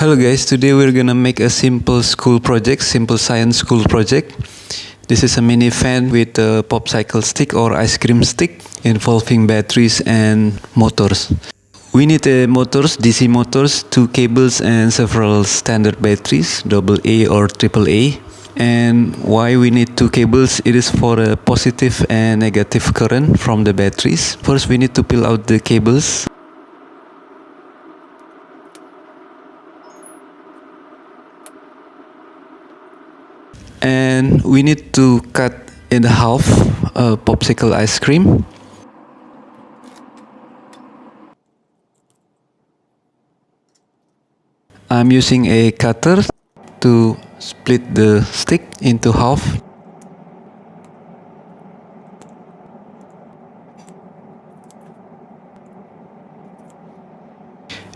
Hello guys, today we're gonna make a simple simple science school project. This is a mini fan with a popsicle stick or ice cream stick involving batteries and motors. We need motors, DC motors, 2 cables and several standard batteries, AA or AAA. And why we need 2 cables? It is for a positive and negative current from the batteries. First we need to peel out the cables. And we need to cut in half a popsicle ice cream. I'm using a cutter to split the stick into half.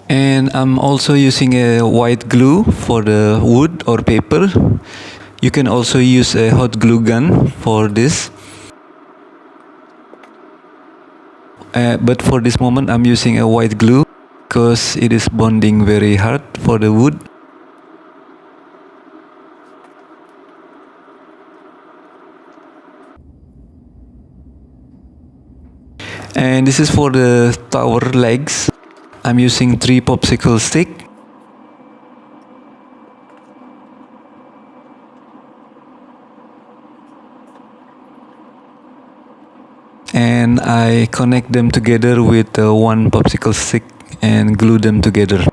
And I'm also using a white glue for the wood or paper. You can also use a hot glue gun for this. But for this moment I'm using a white glue because it is bonding very hard for the wood. And this is for the tower legs. I'm using 3 popsicle stick. And I connect them together with 1 popsicle stick and glue them together.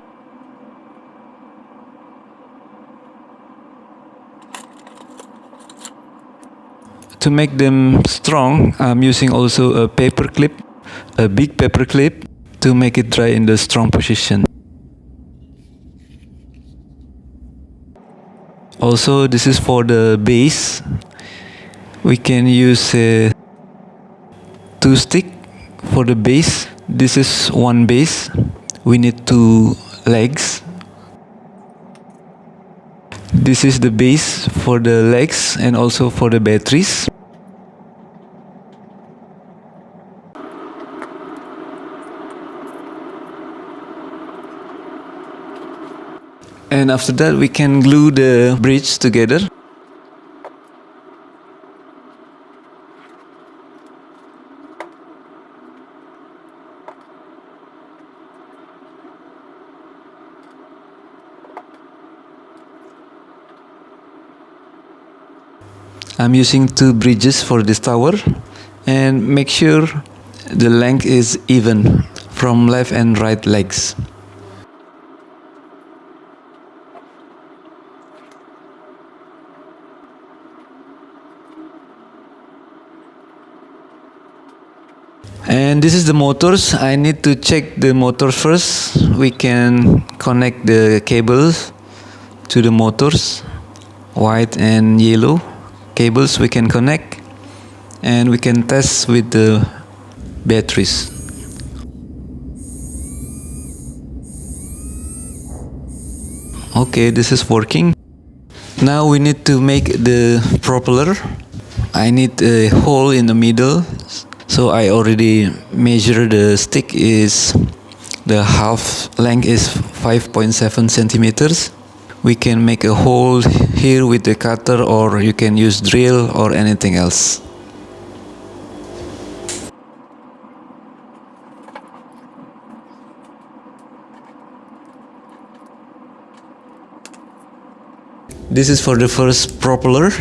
To make them strong, I'm using also a paper clip, a big paper clip, to make it dry in the strong position. Also, this is for the base. We can use 2 stick for the base. This is 1 base. We need 2 legs. This is the base for the legs and also for the batteries. And after that we can glue the bridge together. I'm using 2 bridges for this tower, and make sure the length is even from left and right legs. And this is the motors. I need to check the motor first. We can connect the cables to the motors, white and yellow cables we can connect, and we can test with the batteries. Okay, this is working. Now we need to make the propeller. I need a hole in the middle, so I already measured the stick is the half length is 5.7 centimeters. We can make a hole here with the cutter, or you can use drill or anything else. This is for the first propeller.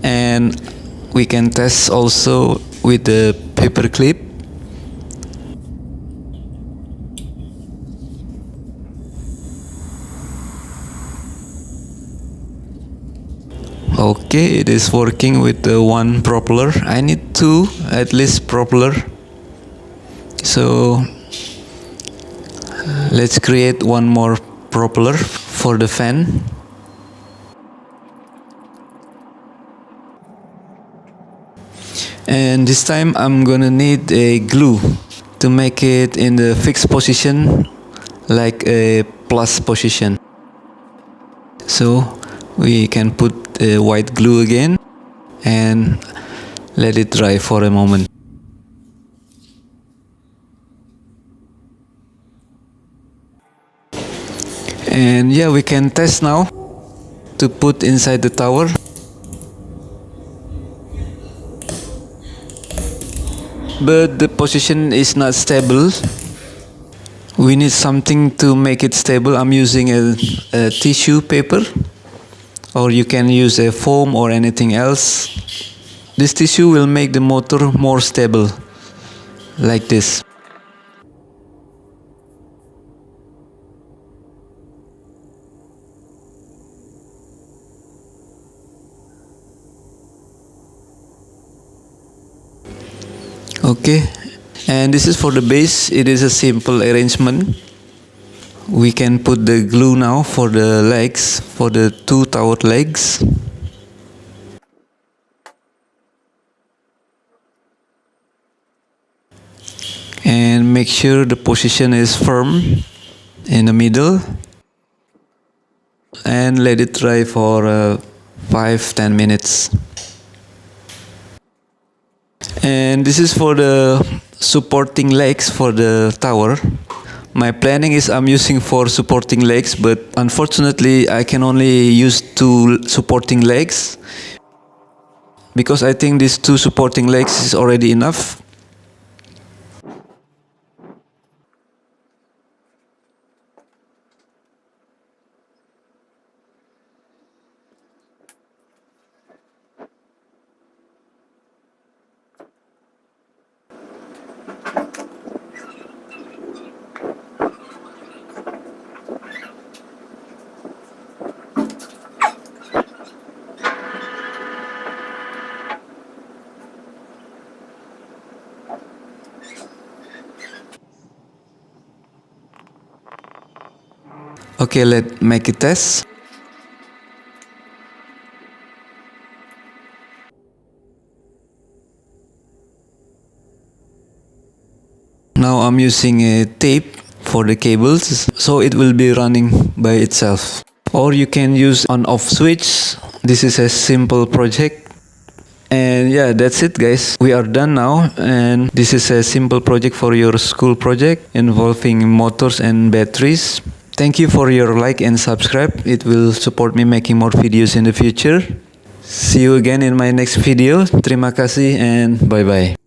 And we can test also with the paper clip. Okay, it is working with the 1 propeller. I need 2 at least propeller. So let's create 1 more propeller for the fan. And this time I'm gonna need a glue to make it in the fixed position, like a plus position. So we can put white glue again and let it dry for a moment. And yeah, we can test now to put inside the tower. But the position is not stable. We need something to make it stable. I'm using a tissue paper, or you can use a foam or anything else. This tissue will make the motor more stable, like this. Okay, and this is for the base. It is a simple arrangement. We can put the glue now for the legs, for the two tower legs. And make sure the position is firm in the middle, and let it dry for 5-10 minutes. And this is for the supporting legs for the tower. My planning is I'm using 4 supporting legs, but unfortunately I can only use 2 supporting legs, because I think these 2 supporting legs is already enough. Okay, let's make a test. Now I'm using a tape for the cables, so it will be running by itself. Or you can use on off switch. This is a simple project. And yeah, that's it guys. We are done now, and this is a simple project for your school project involving motors and batteries. Thank you for your like and subscribe. It will support me making more videos in the future. See you again in my next video. Terima kasih and bye bye.